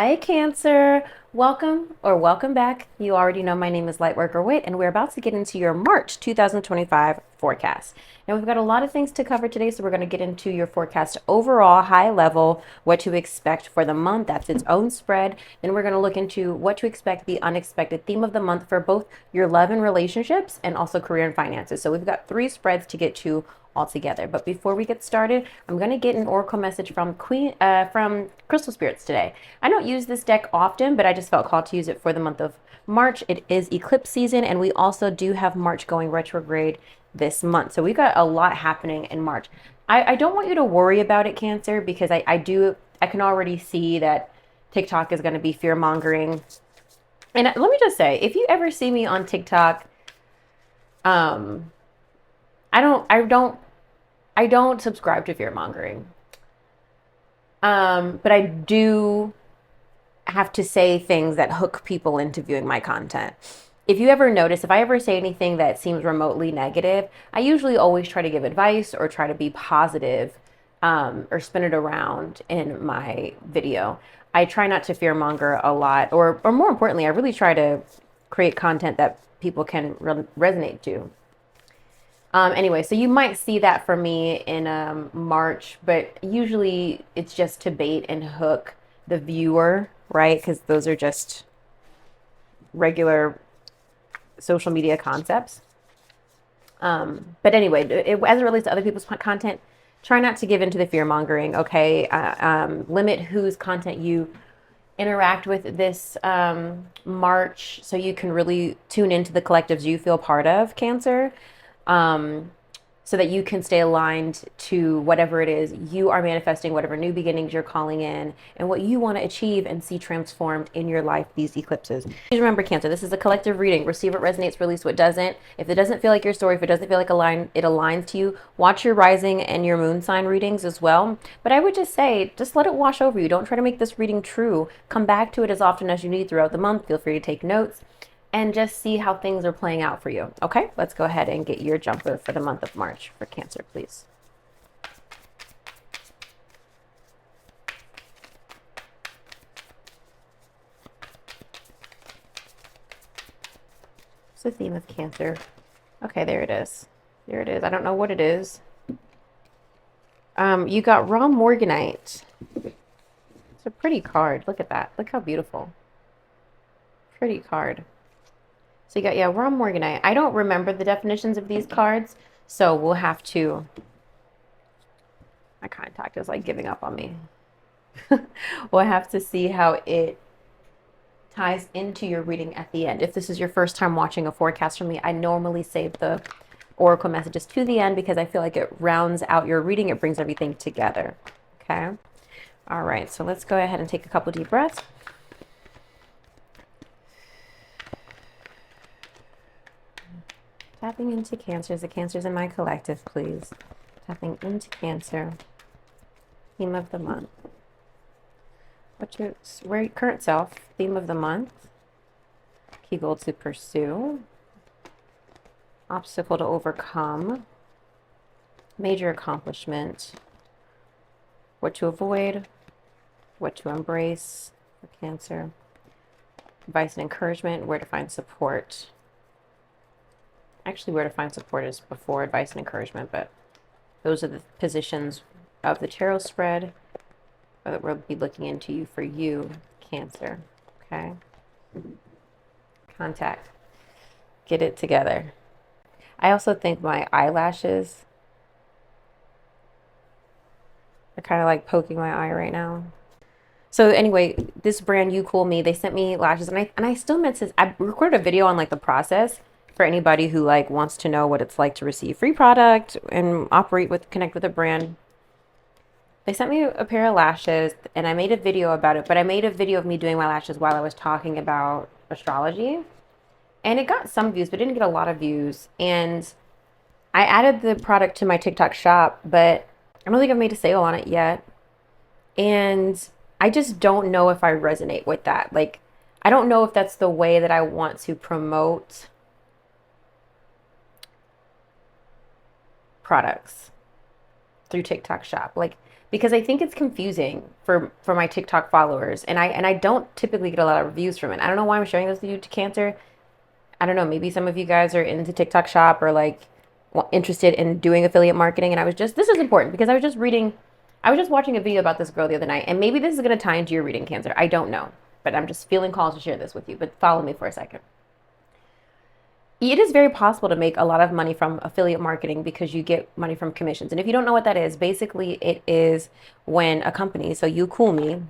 Hi, Cancer. Welcome back. You already know my name is Lightworker Whit, and we're about to get into your March 2025 forecast. Now, we've got a lot of things to cover today, so we're going to get into your forecast overall, high level, what to expect for the month. That's its own spread. Then we're going to look into what to expect, the unexpected theme of the month for both your love and relationships and also career and finances. So we've got three spreads to get to all together. But before we get started, I'm going to get an oracle message from from Crystal Spirits today. I don't use this deck often, but I just felt called to use it for the month of March. It is eclipse season, and we also do have March going retrograde this month. So we've got a lot happening in March. I don't want you to worry about it, Cancer, because I can already see that TikTok is going to be fear mongering. And let me just say, if you ever see me on TikTok, um, I don't subscribe to fear mongering. But I do have to say things that hook people into viewing my content. If you ever notice, if I ever say anything that seems remotely negative, I usually always try to give advice or try to be positive, or spin it around in my video. I try not to fear monger a lot, or more importantly, I really try to create content that people can resonate to. Anyway, so you might see that for me in March, but usually it's just to bait and hook the viewer, right? Because those are just regular social media concepts. But anyway, as it relates to other people's content, try not to give into the fear mongering, okay? Limit whose content you interact with this March so you can really tune into the collectives you feel part of, Cancer. So that you can stay aligned to whatever it is you are manifesting, whatever new beginnings you're calling in, and what you want to achieve and see transformed in your life these eclipses. Please remember, Cancer, this is a collective reading. Receive what resonates, release what doesn't. If it doesn't feel like your story, if it doesn't feel like it aligns to you, watch your rising and your moon sign readings as well. But I would just say, just let it wash over you. Don't try to make this reading true. Come back to it as often as you need throughout the month. Feel free to take notes and just see how things are playing out for you. Okay, let's go ahead and get your jumper for the month of March for Cancer, please. What's the theme of Cancer? Okay, there it is. There it is. I don't know what it is. You got Raw Morganite. It's a pretty card. Look at that. Look how beautiful. Pretty card. So you got, yeah, Raw Morganite. I don't remember the definitions of these cards, so we'll have to... My contact is like giving up on me. We'll have to see how it ties into your reading at the end. If this is your first time watching a forecast from me, I normally save the oracle messages to the end because I feel like it rounds out your reading. It brings everything together. Okay? All right, so let's go ahead and take a couple deep breaths. Tapping into Cancers, the Cancers in my collective, please. Tapping into Cancer. Theme of the month. What's your current self? Theme of the month. Key goal to pursue. Obstacle to overcome. Major accomplishment. What to avoid. What to embrace for Cancer. Advice and encouragement. Where to find support. Actually, where to find support is before advice and encouragement, but those are the positions of the tarot spread that we'll be looking into you for you, Cancer. Okay? Contact. Get it together. I also think my eyelashes are kind of like poking my eye right now. So anyway, this brand You Cool Me, they sent me lashes, and I still meant to. I recorded a video on like the process for anybody who like wants to know what it's like to receive free product and connect with a brand. They sent me a pair of lashes and I made a video about it, but I made a video of me doing my lashes while I was talking about astrology, and it got some views, but didn't get a lot of views. And I added the product to my TikTok shop, but I don't think I've made a sale on it yet. And I just don't know if I resonate with that. Like, I don't know if that's the way that I want to promote products. through TikTok Shop? Like, because I think it's confusing for my TikTok followers, and I don't typically get a lot of reviews from it. I don't know why I'm sharing this with you, to Cancer. I don't know, maybe some of you guys are into TikTok Shop or like interested in doing affiliate marketing. And this is important because I was just watching a video about this girl the other night, and maybe this is going to tie into your reading, Cancer. I don't know, but I'm just feeling called to share this with you. But follow me for a second. It is very possible to make a lot of money from affiliate marketing because you get money from commissions. And if you don't know what that is, basically it is when a company, so You Cool Me,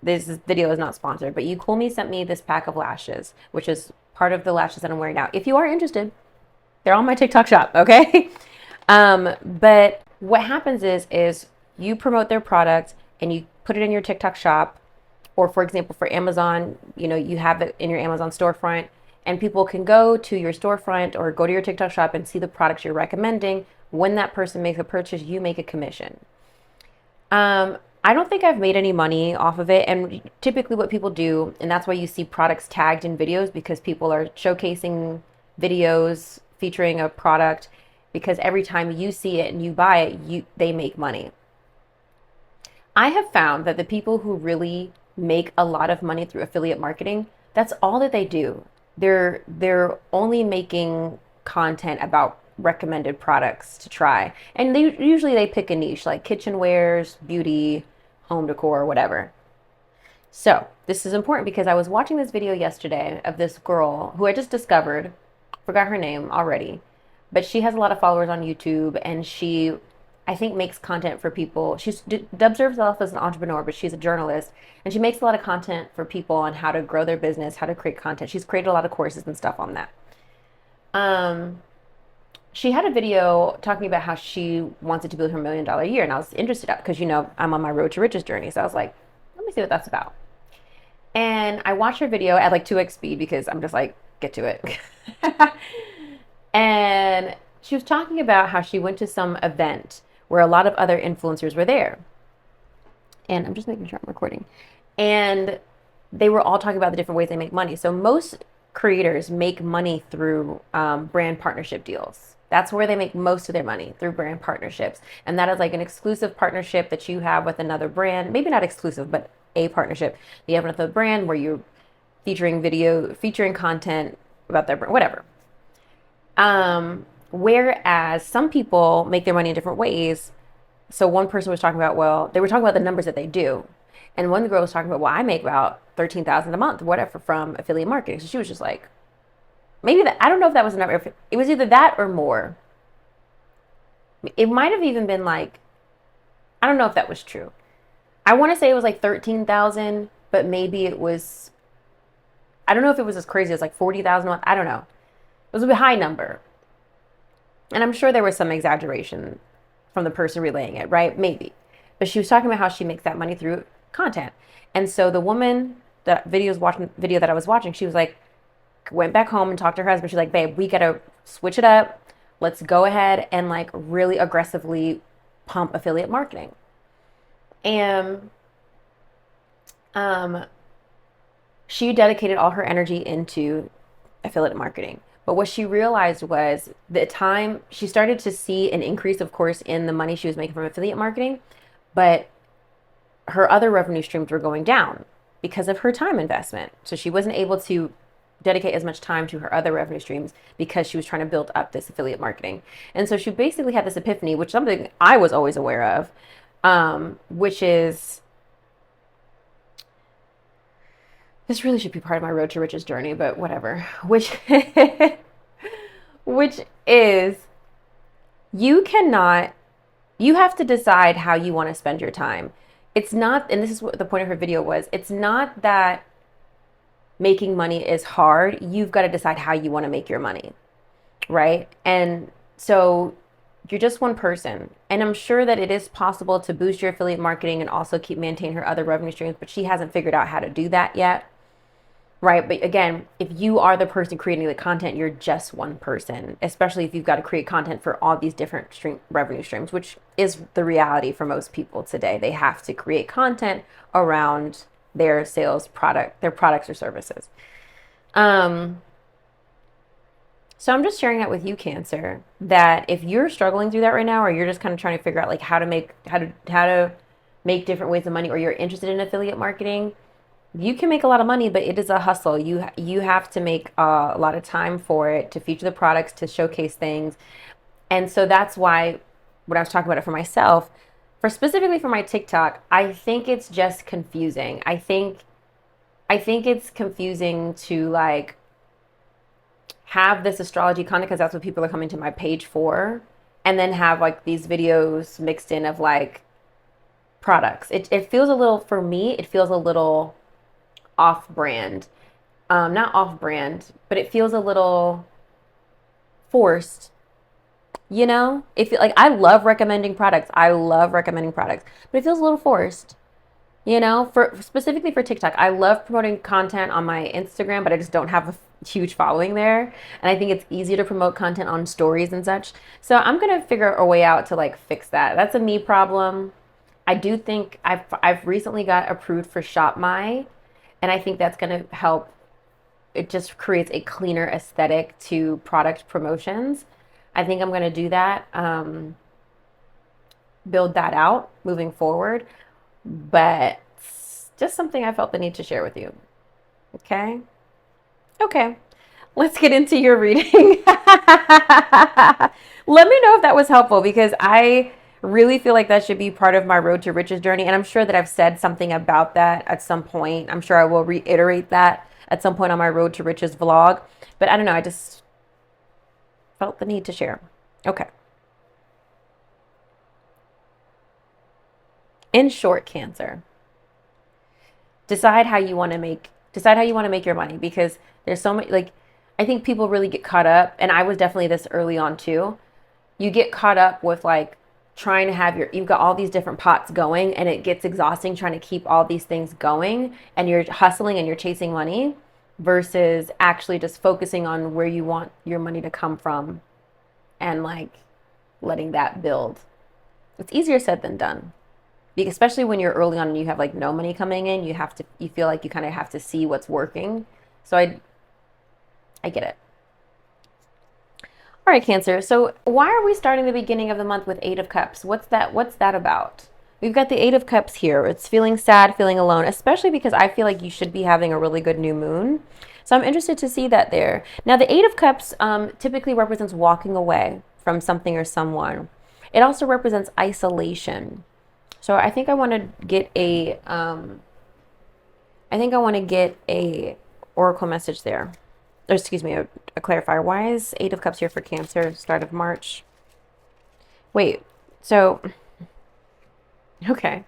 this video is not sponsored, but You Cool Me sent me this pack of lashes, which is part of the lashes that I'm wearing now. If you are interested, they're on my TikTok shop, okay? But what happens is you promote their product and you put it in your TikTok shop, or for example, for Amazon, you have it in your Amazon storefront, and people can go to your storefront or go to your TikTok shop and see the products you're recommending. When that person makes a purchase, you make a commission. I don't think I've made any money off of it. And typically what people do, and that's why you see products tagged in videos, because people are showcasing videos featuring a product, because every time you see it and you buy it, they make money. I have found that the people who really make a lot of money through affiliate marketing, that's all that they do. They're only making content about recommended products to try, and they pick a niche like kitchenwares, beauty, home decor, whatever. So this is important because I was watching this video yesterday of this girl who I just discovered, forgot her name already, but she has a lot of followers on YouTube, and she, I think, makes content for people. She dubs herself as an entrepreneur, but she's a journalist, and she makes a lot of content for people on how to grow their business, how to create content. She's created a lot of courses and stuff on that. She had a video talking about how she wanted to build her $1 million year, and I was interested because I'm on my road to riches journey, so I was like, let me see what that's about. And I watched her video at like 2x speed because I'm just like, get to it. And she was talking about how she went to some event where a lot of other influencers were there. And I'm just making sure I'm recording. And they were all talking about the different ways they make money. So most creators make money through brand partnership deals. That's where they make most of their money, through brand partnerships. And that is like an exclusive partnership that you have with another brand. Maybe not exclusive, but a partnership. You have another brand where you're featuring content about their brand, whatever. Whereas some people make their money in different ways. So one person was talking about, well, they were talking about the numbers that they do. And one girl was talking about, well, I make about $13,000 a month, whatever, from affiliate marketing. So she was just like, maybe that, I don't know if that was a number. It was either that or more. It might have even been like, I don't know if that was true. I want to say it was like 13,000, but maybe it was, I don't know if it was as crazy as like 40,000 a month. I don't know. It was a high number. And I'm sure there was some exaggeration from the person relaying it, right? Maybe. But she was talking about how she makes that money through content. And so the woman, the video that I was watching, she was like, went back home and talked to her husband. She's like, babe, we got to switch it up. Let's go ahead and like really aggressively pump affiliate marketing. And she dedicated all her energy into affiliate marketing. But what she realized was the time she started to see an increase, of course, in the money she was making from affiliate marketing, but her other revenue streams were going down because of her time investment. So she wasn't able to dedicate as much time to her other revenue streams because she was trying to build up this affiliate marketing. And so she basically had this epiphany, which is something I was always aware of, which is, this really should be part of my road to riches journey, but whatever, which is you have to decide how you want to spend your time. It's not, and this is what the point of her video was, it's not that making money is hard. You've got to decide how you want to make your money, right? And so you're just one person. And I'm sure that it is possible to boost your affiliate marketing and also maintain her other revenue streams, but she hasn't figured out how to do that yet, right? But again, if you are the person creating the content, you're just one person, especially if you've got to create content for all these different revenue streams, which is the reality for most people today. They have to create content around their sales product, their products or services. So So I'm just sharing that with you, Cancer, that if you're struggling through that right now, or you're just kind of trying to figure out like how to make different ways of money, or you're interested in affiliate marketing, you can make a lot of money, but it is a hustle. You have to make a lot of time for it, to feature the products, to showcase things. And so that's why when I was talking about it for myself, for specifically for my TikTok, I think it's just confusing. I think it's confusing to like have this astrology content because that's what people are coming to my page for, and then have like these videos mixed in of like products. It feels a little, for me, it feels a little off brand. Not off brand, but it feels a little forced. If like I love recommending products, but it feels a little forced. For specifically for TikTok, I love promoting content on my Instagram, but I just don't have a huge following there. And I think it's easier to promote content on stories and such. So I'm gonna figure a way out to like fix that. That's a me problem. I do think I've recently got approved for Shop My, and I think that's gonna help. It just creates a cleaner aesthetic to product promotions. I think I'm gonna do that. Build that out moving forward. But just something I felt the need to share with you. Okay? Okay. Let's get into your reading. Let me know if that was helpful, because I really feel like that should be part of my Road to Riches journey. And I'm sure that I've said something about that at some point. I'm sure I will reiterate that at some point on my Road to Riches vlog. But I don't know. I just felt the need to share. Okay. In short, Cancer, decide how you want to make your money, because there's so many, like, I think people really get caught up, and I was definitely this early on too. You get caught up with like trying to have you've got all these different pots going, and it gets exhausting trying to keep all these things going, and you're hustling and you're chasing money versus actually just focusing on where you want your money to come from and like letting that build. It's easier said than done. Especially when you're early on and you have like no money coming in, you feel like you kind of have to see what's working. So I get it. All right, Cancer. So why are we starting the beginning of the month with Eight of Cups? What's that about? We've got the Eight of Cups here. It's feeling sad, feeling alone, especially because I feel like you should be having a really good new moon. So I'm interested to see that there. Now, the Eight of Cups typically represents walking away from something or someone. It also represents isolation. So I think I want to get a oracle message there. Or excuse me, a clarifier. Why is Eight of Cups here for Cancer, start of March? Wait, so, okay.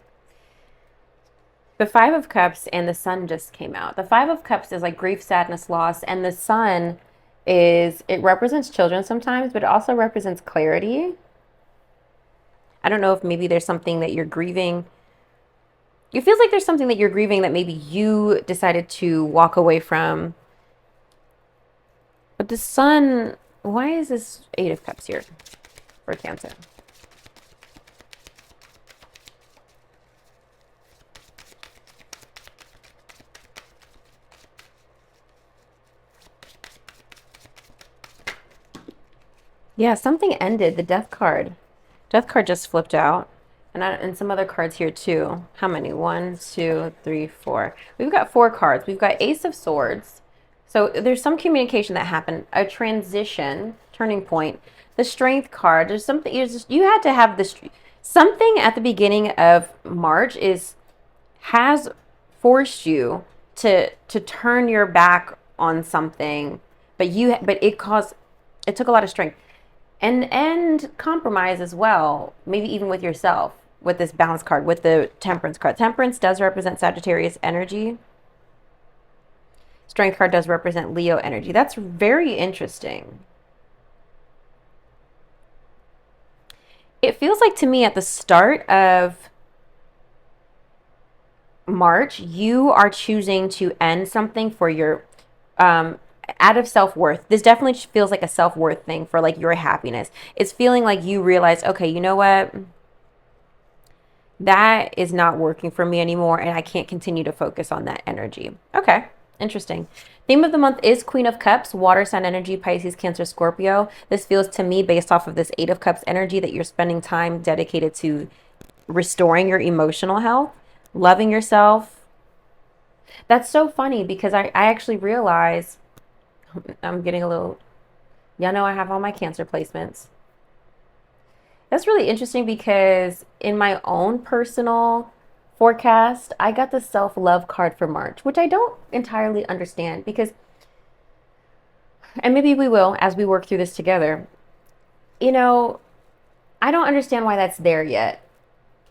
The Five of Cups and the Sun just came out. The Five of Cups is like grief, sadness, loss, and the Sun it represents children sometimes, but it also represents clarity. I don't know if maybe there's something that you're grieving. It feels like there's something that you're grieving that maybe you decided to walk away from. But the Sun, why is this Eight of Cups here for Cancer? Yeah, something ended. The Death card. Death card just flipped out. And some other cards here too. How many? 1, 2, 3, 4. We've got 4 cards. We've got Ace of Swords. So there's some communication that happened. A transition, turning point. The Strength card. There's something you had to have this. Something at the beginning of March has forced you to turn your back on something, but it took a lot of strength. And compromise as well, maybe even with yourself, with this Balance card, with the Temperance card. Temperance does represent Sagittarius energy. Strength card does represent Leo energy. That's very interesting. It feels like to me at the start of March, you are choosing to end something for your out of self-worth. This definitely feels like a self-worth thing for like your happiness. It's feeling like you realize, okay, you know what? That is not working for me anymore, and I can't continue to focus on that energy. Okay. Interesting. Theme of the month is Queen of Cups, water sign energy, Pisces, Cancer, Scorpio. This feels to me, based off of this Eight of Cups energy, that you're spending time dedicated to restoring your emotional health, loving yourself. That's so funny because I actually realize I'm getting a little, y'all know I have all my Cancer placements. That's really interesting because in my own personal forecast, I got the self love card for March, which I don't entirely understand because, and maybe we will as we work through this together. You know, I don't understand why that's there yet,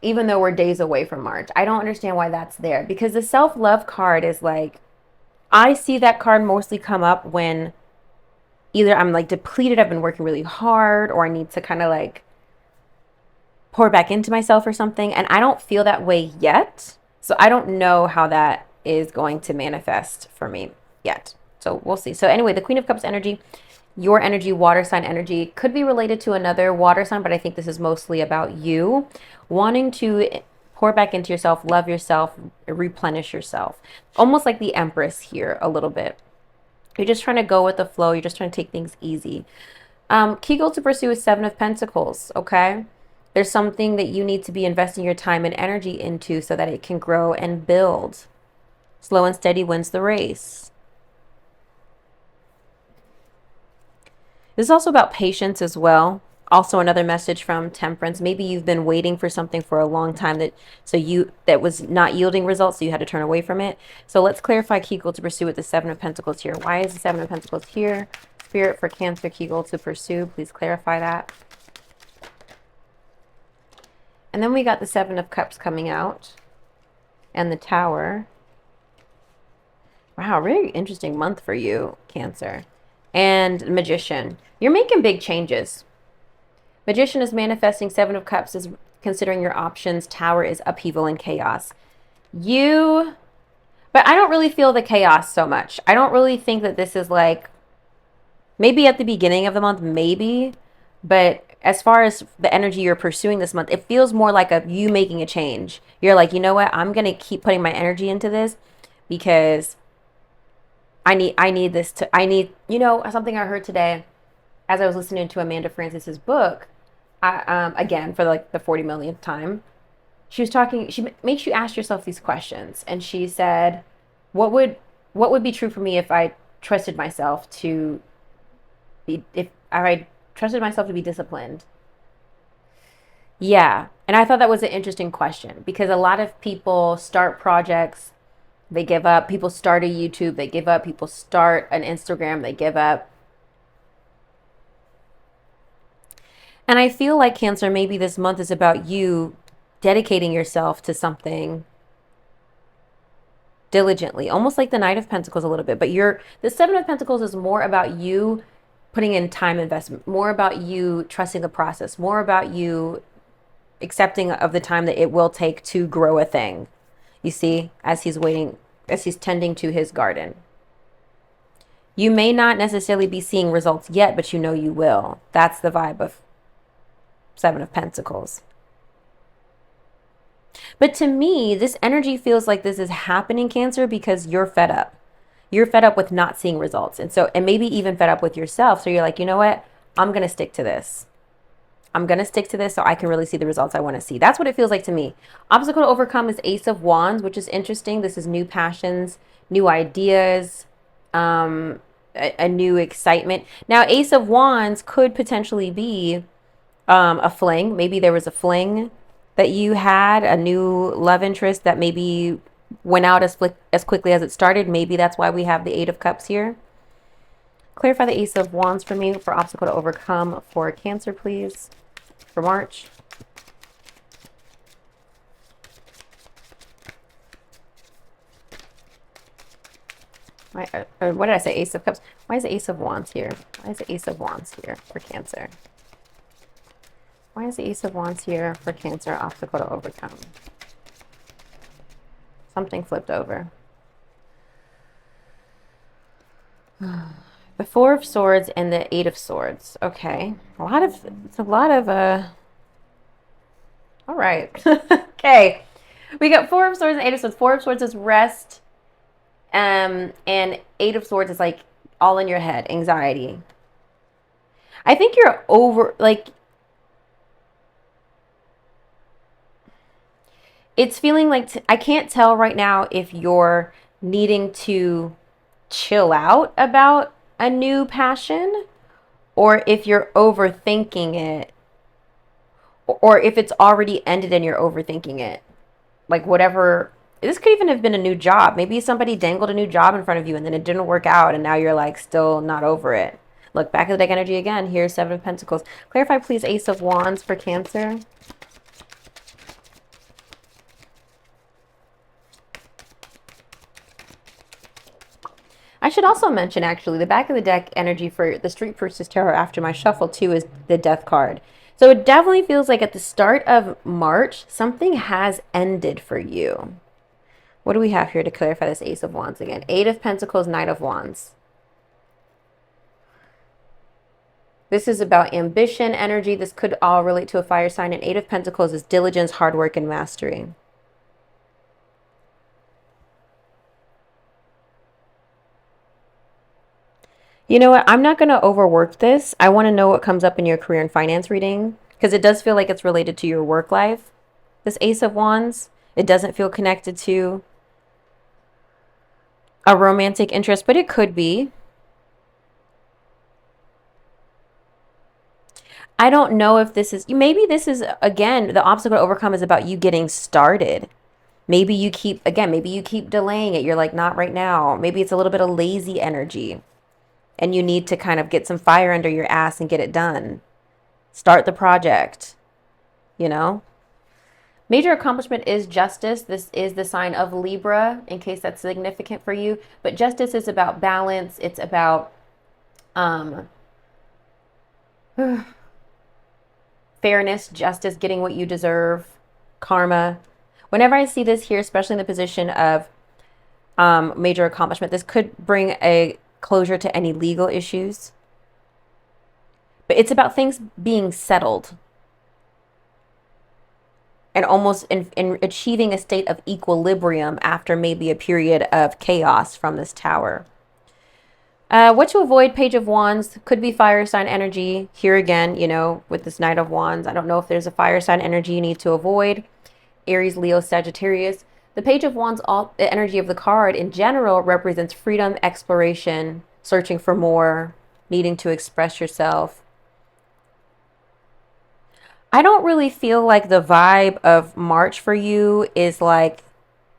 even though we're days away from March. I don't understand why that's there because the self love card is like, I see that card mostly come up when either I'm like depleted, I've been working really hard, or I need to kind of like pour back into myself or something. And I don't feel that way yet. So I don't know how that is going to manifest for me yet. So we'll see. So anyway, the Queen of Cups energy, your energy, water sign energy, could be related to another water sign, but I think this is mostly about you wanting to pour back into yourself, love yourself, replenish yourself. Almost like the Empress here a little bit. You're just trying to go with the flow. You're just trying to take things easy. Key goal to pursue is Seven of Pentacles, okay? There's something that you need to be investing your time and energy into so that it can grow and build. Slow and steady wins the race. This is also about patience as well. Also another message from Temperance. Maybe you've been waiting for something for a long time that was not yielding results, so you had to turn away from it. So let's clarify key goal to pursue with the Seven of Pentacles here. Why is the Seven of Pentacles here? Spirit for Cancer, key goal to pursue. Please clarify that. And then we got the Seven of Cups coming out and the Tower. Wow, really interesting month for you, Cancer. And Magician. You're making big changes. Magician is manifesting. Seven of Cups is considering your options. Tower is upheaval and chaos. But I don't really feel the chaos so much. I don't really think that this is like, maybe at the beginning of the month, maybe. But as far as the energy you're pursuing this month, it feels more like you making a change. You're like, you know what? I'm going to keep putting my energy into this because I need something I heard today as I was listening to Amanda Francis's book, again, for like the 40 millionth time. She makes you ask yourself these questions. And she said, what would be true for me if I trusted myself to be disciplined? Yeah. And I thought that was an interesting question because a lot of people start projects, they give up. People start a YouTube, they give up. People start an Instagram, they give up. And I feel like, Cancer, maybe this month is about you dedicating yourself to something diligently, almost like the Knight of Pentacles a little bit. But the Seven of Pentacles is more about you putting in time investment, more about you trusting the process, more about you accepting of the time that it will take to grow a thing. You see, as he's tending to his garden. You may not necessarily be seeing results yet, but you know you will. That's the vibe of Seven of Pentacles. But to me, this energy feels like this is happening, Cancer, because you're fed up. You're fed up with not seeing results. And maybe even fed up with yourself. So you're like, you know what? I'm going to stick to this. I'm going to stick to this so I can really see the results I want to see. That's what it feels like to me. Obstacle to overcome is Ace of Wands, which is interesting. This is new passions, new ideas, a new excitement. Now, Ace of Wands could potentially be a fling. Maybe there was a fling that you had, a new love interest that maybe went out as quickly as it started. Maybe that's why we have the Eight of Cups here. Clarify the Ace of Wands for me for obstacle to overcome for Cancer, please, for March. What did I say? Ace of Cups. Why is the Ace of Wands here? Why is the Ace of Wands here for Cancer? Why is the Ace of Wands here for Cancer? Obstacle to overcome. Something flipped over. The Four of Swords and the Eight of Swords. Okay. It's a lot of all right. Okay. We got Four of Swords and Eight of Swords. Four of Swords is rest. And Eight of Swords is like all in your head, anxiety. I think you're over, like, it's feeling like I can't tell right now if you're needing to chill out about a new passion or if you're overthinking it or if it's already ended and you're overthinking it. Like, whatever. This could even have been a new job. Maybe somebody dangled a new job in front of you and then it didn't work out and now you're like still not over it. Look, back of the deck energy again. Here's Seven of Pentacles. Clarify, please, Ace of Wands for Cancer. I should also mention, actually, the back of the deck energy for the Street Priestess Tarot after my shuffle, too, is the Death card. So it definitely feels like at the start of March, something has ended for you. What do we have here to clarify this Ace of Wands again? Eight of Pentacles, Knight of Wands. This is about ambition, energy. This could all relate to a fire sign. And Eight of Pentacles is diligence, hard work, and mastery. You know what? I'm not going to overwork this. I want to know what comes up in your career and finance reading because it does feel like it's related to your work life. This Ace of Wands, it doesn't feel connected to a romantic interest, but it could be. I don't know if this is, maybe this is, again, the obstacle to overcome is about you getting started. Maybe you keep delaying it. You're like, not right now. Maybe it's a little bit of lazy energy and you need to kind of get some fire under your ass and get it done. Start the project, you know? Major accomplishment is Justice. This is the sign of Libra, in case that's significant for you. But Justice is about balance. It's about fairness, justice, getting what you deserve, karma. Whenever I see this here, especially in the position of major accomplishment, this could bring a closure to any legal issues. But it's about things being settled and almost in achieving a state of equilibrium after maybe a period of chaos from this tower. What to avoid, Page of Wands, could be fire sign energy. Here again, you know, with this Knight of Wands, I don't know if there's a fire sign energy you need to avoid. Aries, Leo, Sagittarius. The Page of Wands, all the energy of the card in general represents freedom, exploration, searching for more, needing to express yourself. I don't really feel like the vibe of March for you is like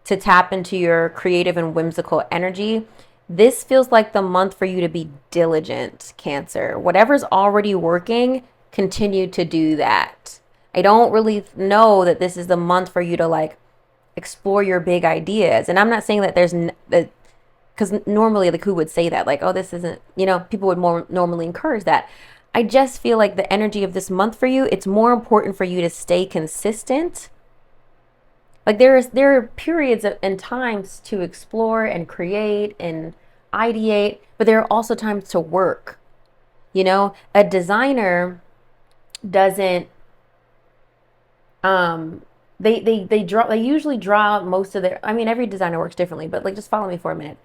to tap into your creative and whimsical energy. This feels like the month for you to be diligent, Cancer. Whatever's already working, continue to do that. I don't really know that this is the month for you to like explore your big ideas. And I'm not saying that there's that, because normally, like, who would say that? Like, oh, this isn't, you know, people would more normally encourage that. I just feel like the energy of this month for you, it's more important for you to stay consistent. Like there are periods and times to explore and create and ideate, but there are also times to work. You know, a designer doesn't they usually draw most of their, I mean, every designer works differently, but like just follow me for a minute.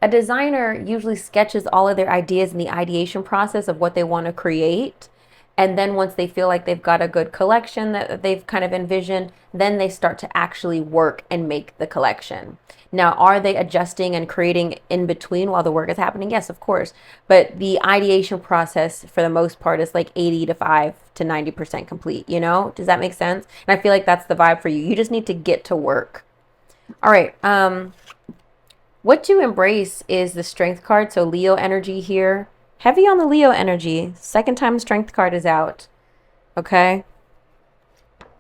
A designer usually sketches all of their ideas in the ideation process of what they want to create. And then once they feel like they've got a good collection that they've kind of envisioned, then they start to actually work and make the collection. Now, are they adjusting and creating in between while the work is happening? Yes, of course. But the ideation process, for the most part, is like 85 to 90% complete, you know? Does that make sense? And I feel like that's the vibe for you. You just need to get to work. All right. What to embrace is the Strength card. So Leo energy here. Heavy on the Leo energy. Second time Strength card is out. Okay.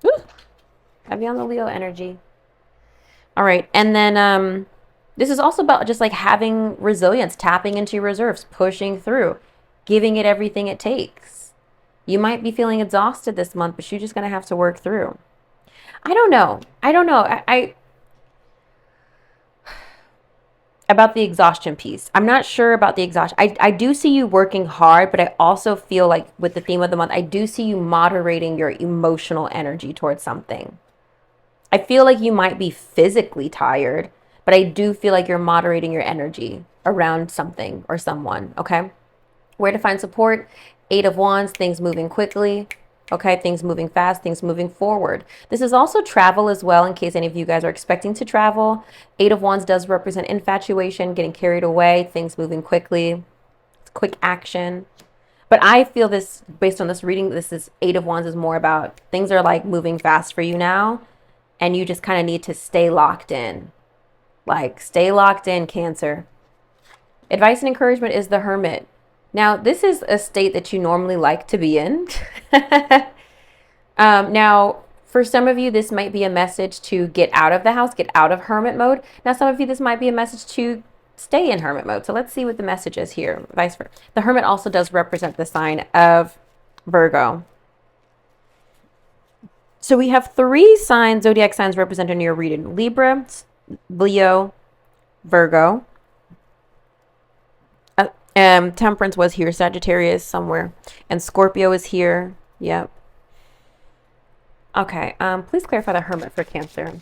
Woo. Heavy on the Leo energy. All right. And then this is also about just like having resilience, tapping into your reserves, pushing through, giving it everything it takes. You might be feeling exhausted this month, but you're just going to have to work through. I don't know. I about the exhaustion piece. I'm not sure about the exhaustion. I do see you working hard, but I also feel like with the theme of the month, I do see you moderating your emotional energy towards something. I feel like you might be physically tired, but I do feel like you're moderating your energy around something or someone, okay? Where to find support? Eight of Wands, things moving quickly. Okay, things moving fast, things moving forward. This is also travel as well, in case any of you guys are expecting to travel. Eight of Wands does represent infatuation, getting carried away, things moving quickly, quick action. But I feel this, based on this reading, this is Eight of Wands is more about things are like moving fast for you now, and you just kind of need to stay locked in. Like, stay locked in, Cancer. Advice and encouragement is the Hermit. Now, this is a state that you normally like to be in. Now, for some of you, this might be a message to get out of the house, get out of hermit mode. Now, some of you, this might be a message to stay in hermit mode. So let's see what the message is here. Vice versa. The Hermit also does represent the sign of Virgo. So we have 3 signs, zodiac signs represented in your reading: Libra, Leo, Virgo. Temperance was here, Sagittarius somewhere, and Scorpio is here. Yep. Okay, please clarify the Hermit for Cancer.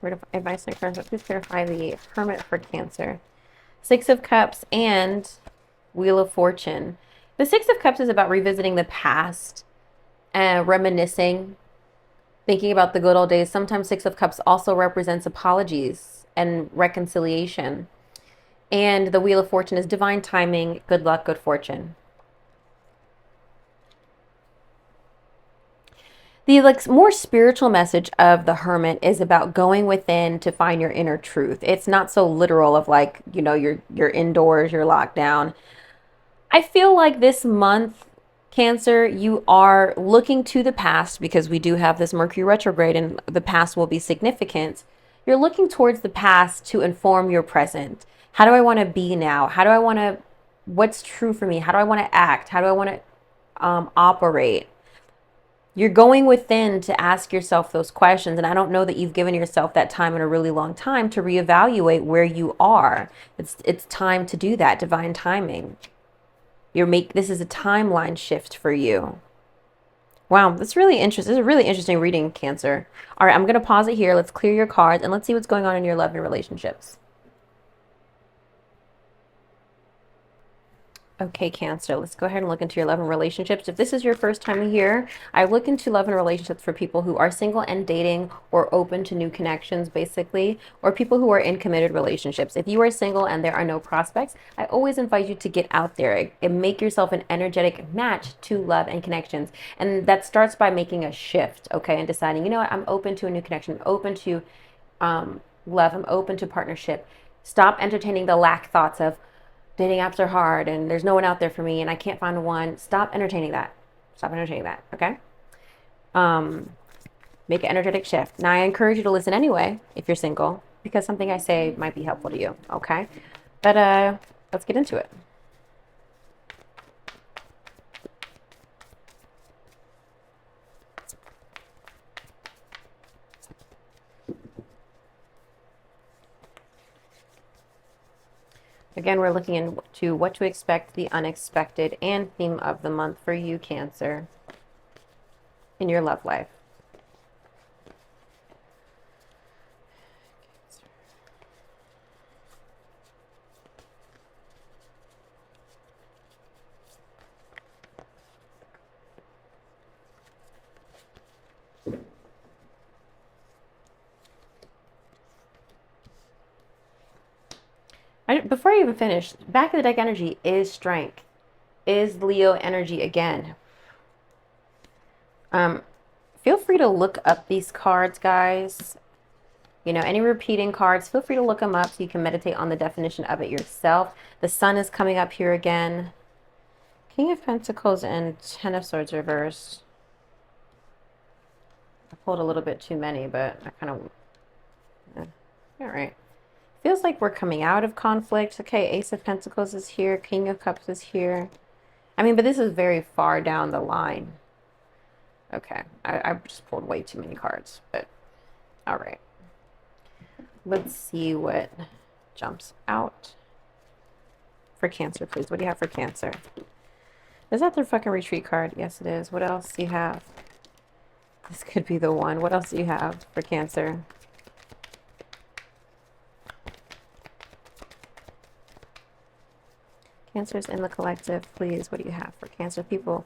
Word of advice and encouragement. Please clarify the Hermit for Cancer. 6 of Cups and Wheel of Fortune. The 6 of Cups is about revisiting the past and reminiscing, thinking about the good old days. Sometimes 6 of Cups also represents apologies and reconciliation. And the Wheel of Fortune is divine timing, good luck, good fortune. The more spiritual message of the Hermit is about going within to find your inner truth. It's not so literal of like, you know, you're indoors, you're locked down. I feel like this month, Cancer, you are looking to the past, because we do have this Mercury retrograde and the past will be significant. You're looking towards the past to inform your present. How do I want to be now? How do I want to, what's true for me? How do I want to act? How do I want to operate? You're going within to ask yourself those questions. And I don't know that you've given yourself that time in a really long time to reevaluate where you are. It's time to do that, divine timing. This is a timeline shift for you. Wow, that's really interesting. This is a really interesting reading, Cancer. All right, I'm going to pause it here. Let's clear your cards and let's see what's going on in your love and relationships. Okay, Cancer, let's go ahead and look into your love and relationships. If this is your first time here, I look into love and relationships for people who are single and dating or open to new connections, basically, or people who are in committed relationships. If you are single and there are no prospects, I always invite you to get out there and make yourself an energetic match to love and connections. And that starts by making a shift, okay, and deciding, you know what, I'm open to a new connection, I'm open to love, I'm open to partnership. Stop entertaining the lack thoughts of, dating apps are hard and there's no one out there for me and I can't find one. Stop entertaining that. Stop entertaining that, okay? Make an energetic shift. Now, I encourage you to listen anyway if you're single, because something I say might be helpful to you, okay? But let's get into it. Again, we're looking into what to expect, the unexpected, and theme of the month for you, Cancer, in your love life. Before I even finish, back of the deck energy is strength, is Leo energy again. Feel free to look up these cards, guys. You know, any repeating cards, feel free to look them up so you can meditate on the definition of it yourself. The Sun is coming up here again. King of Pentacles and Ten of Swords reversed. I pulled a little bit too many, but I kind of... all right. Feels like we're coming out of conflict. Okay, Ace of Pentacles is here. King of Cups is here. I mean, but this is very far down the line. Okay, I just pulled way too many cards, but all right. Let's see what jumps out for Cancer, please. What do you have for Cancer? Is that their fucking retreat card? Yes, it is. What else do you have? This could be the one. What else do you have for Cancer? Cancers in the collective, please. What do you have for Cancer people?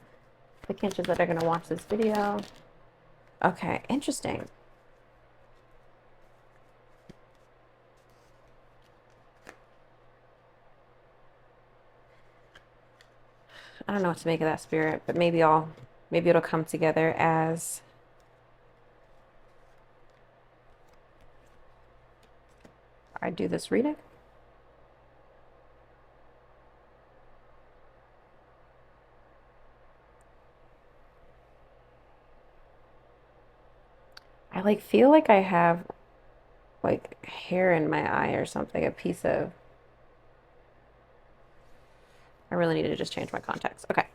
The Cancers that are going to watch this video. Okay, interesting. I don't know what to make of that, Spirit, but maybe it'll come together as I do this reading. I like feel like I have like hair in my eye or something, a piece of. I really needed to just change my context. Okay.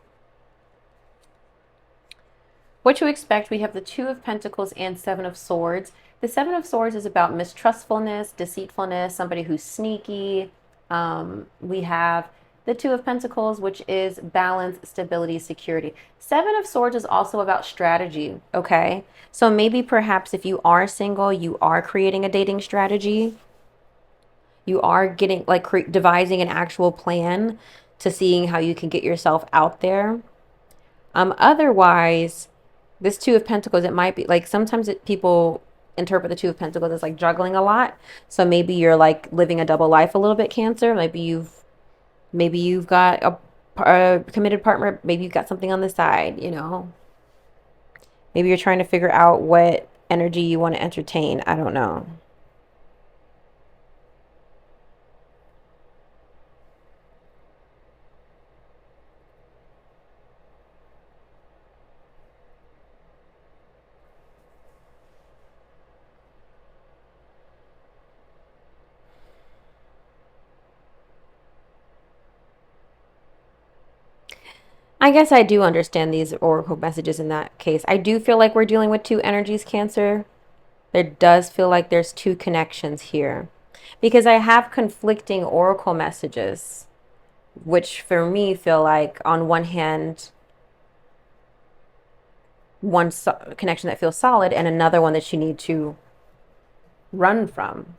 What to expect, we have the Two of Pentacles and Seven of Swords. The Seven of Swords is about mistrustfulness, deceitfulness, somebody who's sneaky. We have the Two of Pentacles, which is balance, stability, security. Seven of Swords is also about strategy, okay? So maybe perhaps if you are single, you are creating a dating strategy. You are getting like devising an actual plan to seeing how you can get yourself out there. Otherwise, this Two of Pentacles, it might be like sometimes people interpret the Two of Pentacles as like juggling a lot. So maybe you're like living a double life a little bit, Cancer. Maybe you've got a committed partner. Maybe you've got something on the side, you know. Maybe you're trying to figure out what energy you want to entertain. I don't know. I guess I do understand these oracle messages in that case. I do feel like we're dealing with two energies, Cancer. There does feel like there's two connections here. Because I have conflicting oracle messages, which for me feel like on one hand, one connection that feels solid and another one that you need to run from.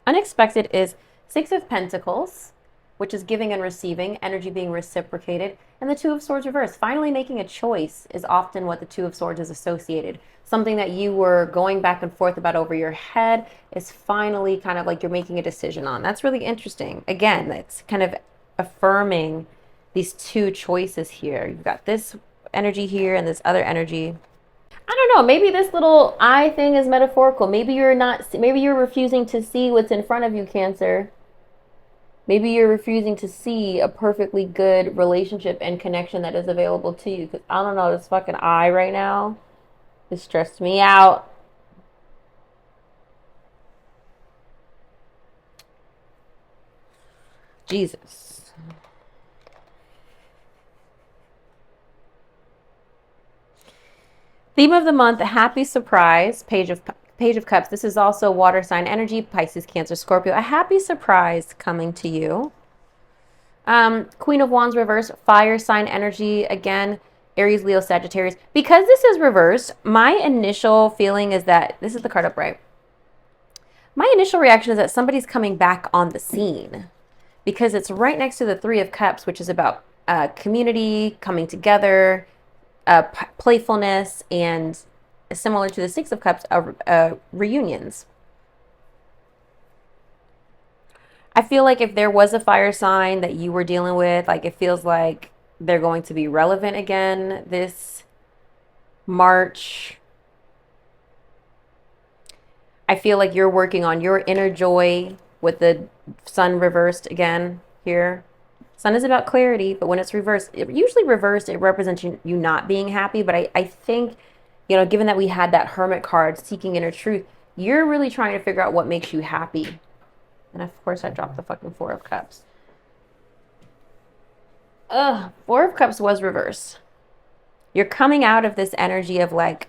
Unexpected is Six of Pentacles, which is giving and receiving, energy being reciprocated, and the Two of Swords reversed. Finally making a choice is often what the Two of Swords is associated. Something that you were going back and forth about over your head is finally kind of like you're making a decision on. That's really interesting. Again, that's kind of affirming these two choices here. You've got this energy here and this other energy. I don't know, maybe this little eye thing is metaphorical. Maybe you're refusing to see what's in front of you, Cancer. Maybe you're refusing to see a perfectly good relationship and connection that is available to you. Because I don't know, this fucking eye right now is stressed me out. Jesus. Theme of the month, happy surprise, Page of Cups. This is also water sign energy, Pisces, Cancer, Scorpio. A happy surprise coming to you. Queen of Wands reverse, fire sign energy. Again, Aries, Leo, Sagittarius. Because this is reversed, my initial feeling is that, this is the card upright. My initial reaction is that somebody's coming back on the scene. Because it's right next to the Three of Cups, which is about community, coming together, playfulness, and similar to the Six of Cups, reunions. I feel like if there was a fire sign that you were dealing with, like it feels like they're going to be relevant again this March. I feel like you're working on your inner joy with the sun reversed again here. Sun is about clarity, but when it's reversed, usually reversed, it represents you not being happy. But I think, you know, given that we had that Hermit card, seeking inner truth, you're really trying to figure out what makes you happy. And of course, I dropped the fucking Four of Cups. Four of Cups was reversed. You're coming out of this energy of like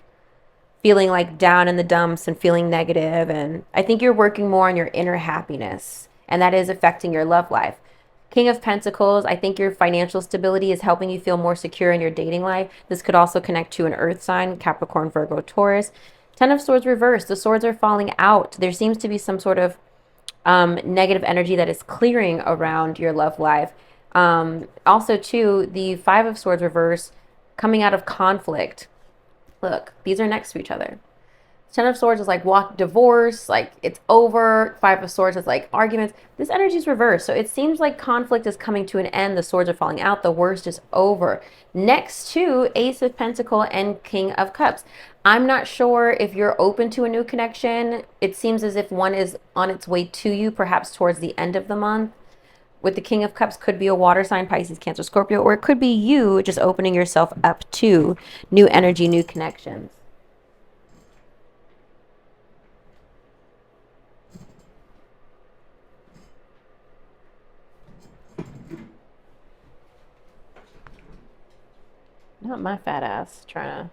feeling like down in the dumps and feeling negative. And I think you're working more on your inner happiness. And that is affecting your love life. King of Pentacles, I think your financial stability is helping you feel more secure in your dating life. This could also connect to an earth sign, Capricorn, Virgo, Taurus. Ten of Swords reversed. The swords are falling out. There seems to be some sort of negative energy that is clearing around your love life. Also, too, the Five of Swords reverse coming out of conflict. Look, these are next to each other. Ten of Swords is like divorce, like it's over. Five of Swords is like arguments. This energy is reversed. So it seems like conflict is coming to an end. The swords are falling out. The worst is over. Next to Ace of Pentacles and King of Cups. I'm not sure if you're open to a new connection. It seems as if one is on its way to you, perhaps towards the end of the month. With the King of Cups could be a water sign, Pisces, Cancer, Scorpio, or it could be you just opening yourself up to new energy, new connections. Not my fat ass trying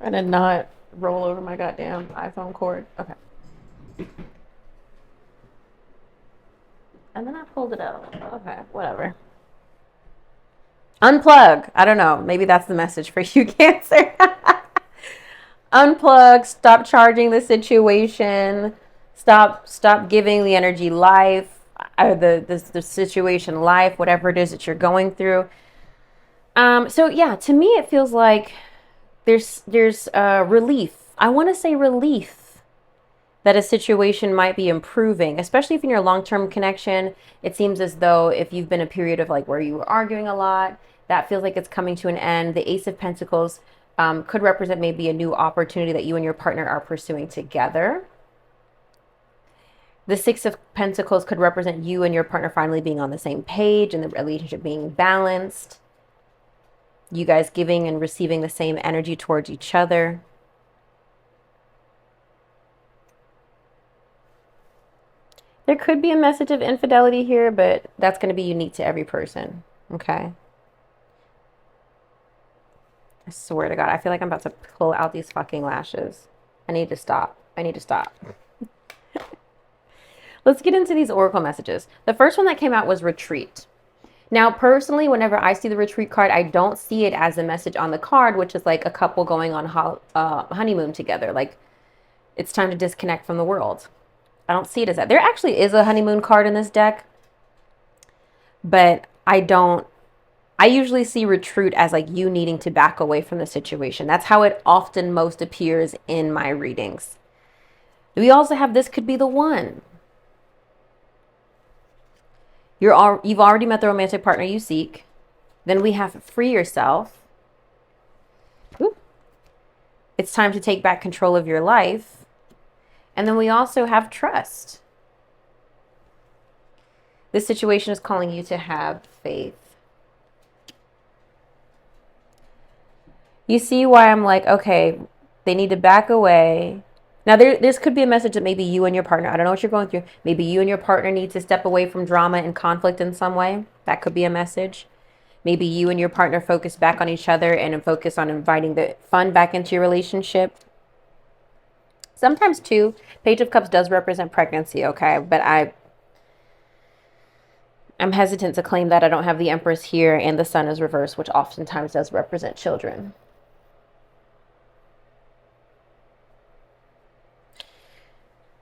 to not roll over my goddamn iPhone cord. Okay. And then I pulled it out. Okay, whatever. Unplug. I don't know. Maybe that's the message for you, Cancer. Unplug. Stop charging the situation. Stop giving the energy life, or the situation life, whatever it is that you're going through. So yeah, to me it feels like there's relief. I want to say relief that a situation might be improving, especially if in your long-term connection, it seems as though if you've been a period of like where you were arguing a lot, that feels like it's coming to an end. The Ace of Pentacles could represent maybe a new opportunity that you and your partner are pursuing together. The Six of Pentacles could represent you and your partner finally being on the same page and the relationship being balanced. You guys giving and receiving the same energy towards each other. There could be a message of infidelity here, but that's going to be unique to every person. Okay. I swear to God, I feel like I'm about to pull out these fucking lashes. I need to stop. I need to stop. Let's get into these oracle messages. The first one that came out was retreat. Now, personally, whenever I see the retreat card, I don't see it as a message on the card, which is like a couple going on honeymoon together. Like, it's time to disconnect from the world. I don't see it as that. There actually is a honeymoon card in this deck, but I usually see retreat as like you needing to back away from the situation. That's how it often most appears in my readings. We also have this could be the one. You've already met the romantic partner you seek. Then we have free yourself. Ooh. It's time to take back control of your life. And then we also have trust. This situation is calling you to have faith. You see why I'm like, okay, they need to back away. Now, this could be a message that maybe you and your partner, I don't know what you're going through. Maybe you and your partner need to step away from drama and conflict in some way. That could be a message. Maybe you and your partner focus back on each other and focus on inviting the fun back into your relationship. Sometimes, too, Page of Cups does represent pregnancy, okay? But I'm hesitant to claim that I don't have the Empress here and the Sun is reversed, which oftentimes does represent children.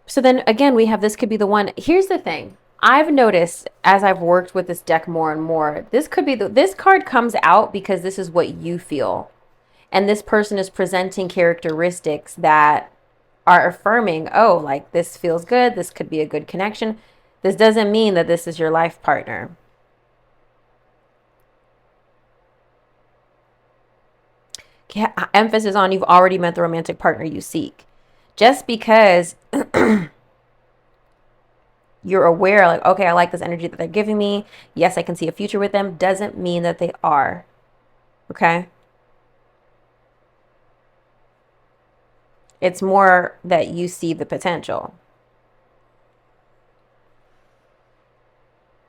So then again, we have this could be the one. Here's the thing. I've noticed as I've worked with this deck more and more, this card comes out because this is what you feel. And this person is presenting characteristics that are affirming, oh, like this feels good. This could be a good connection. This doesn't mean that this is your life partner. Emphasis on you've already met the romantic partner you seek. Just because you're aware, like, okay, I like this energy that they're giving me. Yes, I can see a future with them. Doesn't mean that they are. Okay? It's more that you see the potential.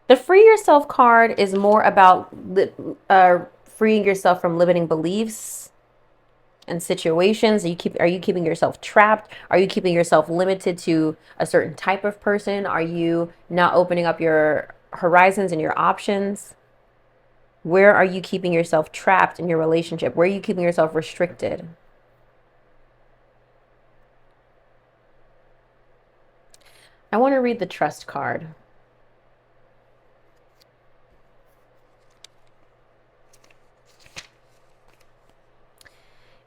The Free Yourself card is more about freeing yourself from limiting beliefs. and situations? Are you keeping yourself trapped? Are you keeping yourself limited to a certain type of person? Are you not opening up your horizons and your options? Where are you keeping yourself trapped in your relationship? Where are you keeping yourself restricted? I want to read the trust card.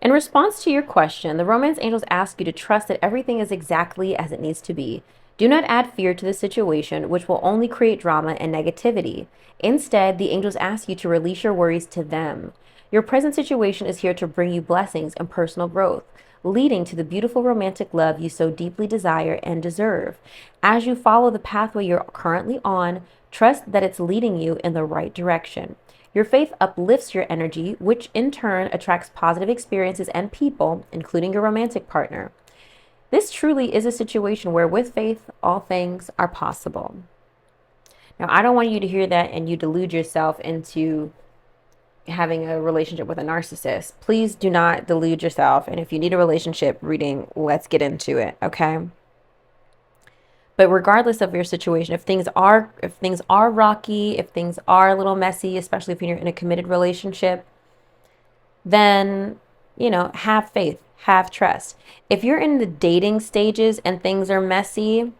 In response to your question, the romance angels ask you to trust that everything is exactly as it needs to be. Do not add fear to the situation, which will only create drama and negativity. Instead, the angels ask you to release your worries to them. Your present situation is here to bring you blessings and personal growth, leading to the beautiful romantic love you so deeply desire and deserve. As you follow the pathway you're currently on, trust that it's leading you in the right direction. Your faith uplifts your energy, which in turn attracts positive experiences and people, including your romantic partner. This truly is a situation where, with faith, all things are possible. Now, I don't want you to hear that and you delude yourself into having a relationship with a narcissist. Please do not delude yourself. And if you need a relationship reading, let's get into it, okay? But regardless of your situation, if things are rocky, if things are a little messy, especially if you're in a committed relationship, then, have faith, have trust. If you're in the dating stages and things are messy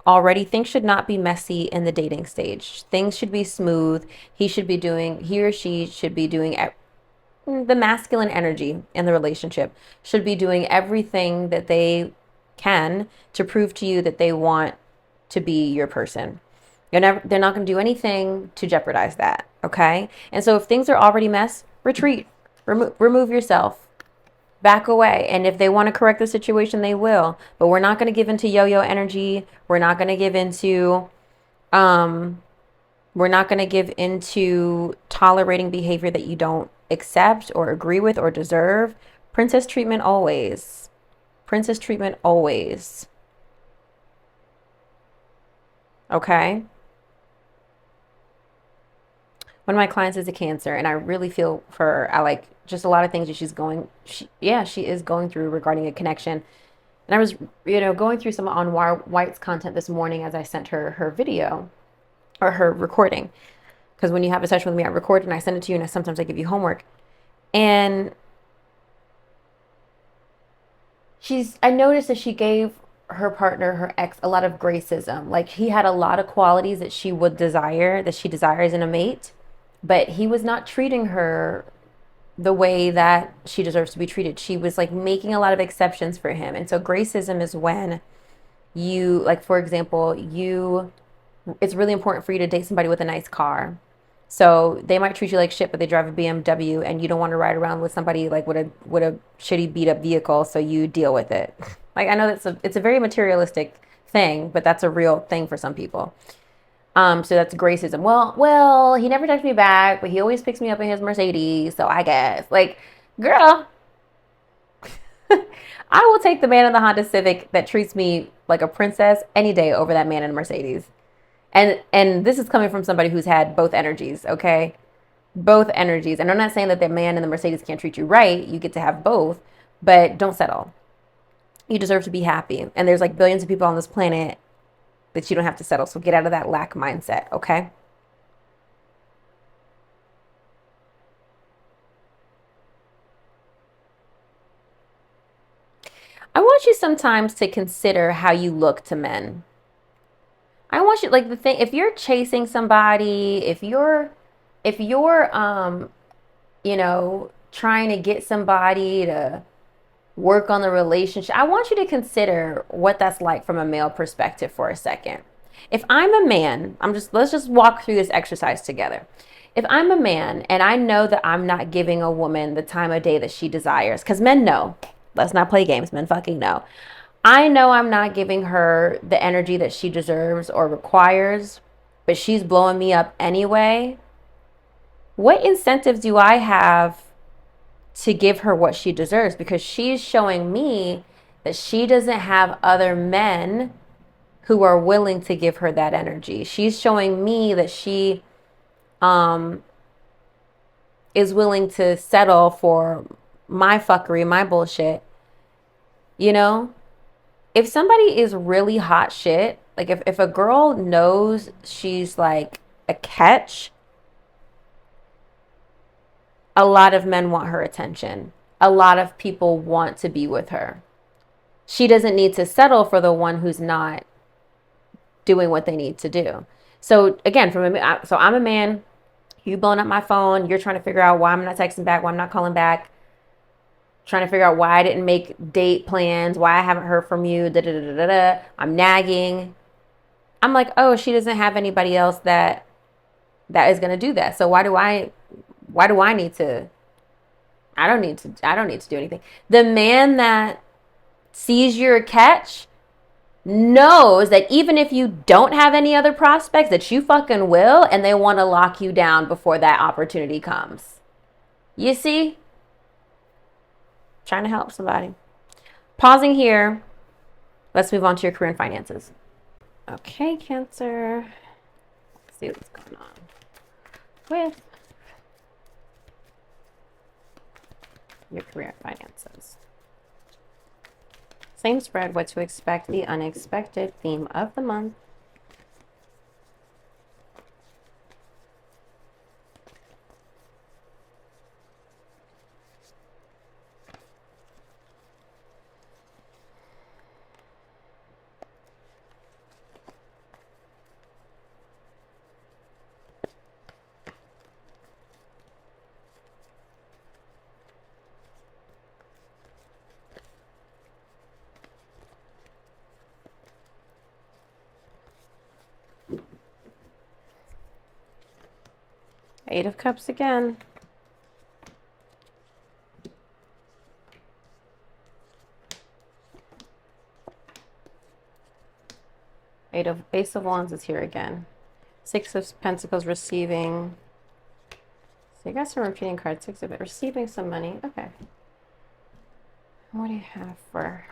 already, things should not be messy in the dating stage. Things should be smooth. He or she should be doing the masculine energy in the relationship should be doing everything that they can to prove to you that they want to be your person. They're not going to do anything to jeopardize that, okay? And so if things are already mess, retreat, remove yourself, back away. And if they want to correct the situation, they will. But we're not going to give into yo-yo energy. We're not going to give into tolerating behavior that you don't accept or agree with or deserve. Princess treatment always. Princess treatment always. Okay? One of my clients is a Cancer, and I really feel for her. I like just a lot of things that she is going through regarding a connection. And I was, going through some on White's content this morning as I sent her video or her recording. Because when you have a session with me, I record and I send it to you, and sometimes I give you homework. And I noticed that she gave her partner, her ex, a lot of gracism. Like, he had a lot of qualities that she desires in a mate, but he was not treating her the way that she deserves to be treated. She was like making a lot of exceptions for him. And so gracism is when you, like, for example, it's really important for you to date somebody with a nice car. So they might treat you like shit, but they drive a BMW, and you don't want to ride around with somebody like with a shitty beat up vehicle. So you deal with it. Like, I know it's a very materialistic thing, but that's a real thing for some people. So that's gracism. Well, he never texts me back, but he always picks me up in his Mercedes. So I guess, like, girl, I will take the man in the Honda Civic that treats me like a princess any day over that man in a Mercedes. And this is coming from somebody who's had both energies, okay? Both energies. And I'm not saying that the man in the Mercedes can't treat you right. You get to have both, but don't settle. You deserve to be happy. And there's like billions of people on this planet that you don't have to settle. So get out of that lack mindset, okay? I want you sometimes to consider how you look to men. I want you, like, the thing, if you're chasing somebody, if you're trying to get somebody to work on the relationship, I want you to consider what that's like from a male perspective for a second. If I'm a man, let's just walk through this exercise together. If I'm a man and I know that I'm not giving a woman the time of day that she desires, because men know, let's not play games, men fucking know. I know I'm not giving her the energy that she deserves or requires, but she's blowing me up anyway. What incentives do I have to give her what she deserves? Because she's showing me that she doesn't have other men who are willing to give her that energy. She's showing me that she is willing to settle for my fuckery, my bullshit. You know, if somebody is really hot shit, like if a girl knows she's like a catch, a lot of men want her attention. A lot of people want to be with her. She doesn't need to settle for the one who's not doing what they need to do. So again, so I'm a man, you blowing up my phone, you're trying to figure out why I'm not texting back, why I'm not calling back, trying to figure out why I didn't make date plans, why I haven't heard from you, da da da da da. I'm nagging. I'm like, oh, she doesn't have anybody else that is gonna do that. So why do I need to? I don't need to do anything. The man that sees you're a catch knows that even if you don't have any other prospects, that you fucking will, and they want to lock you down before that opportunity comes. You see? Trying to help somebody. Pausing here. Let's move on to your career and finances. Okay, Cancer. Let's see what's going on with your career and finances. Same spread, what to expect, the unexpected theme of the month. Eight of Cups again. Ace of Wands is here again. Six of Pentacles receiving. So you got some repeating cards. Six of it receiving some money. Okay. What do you have for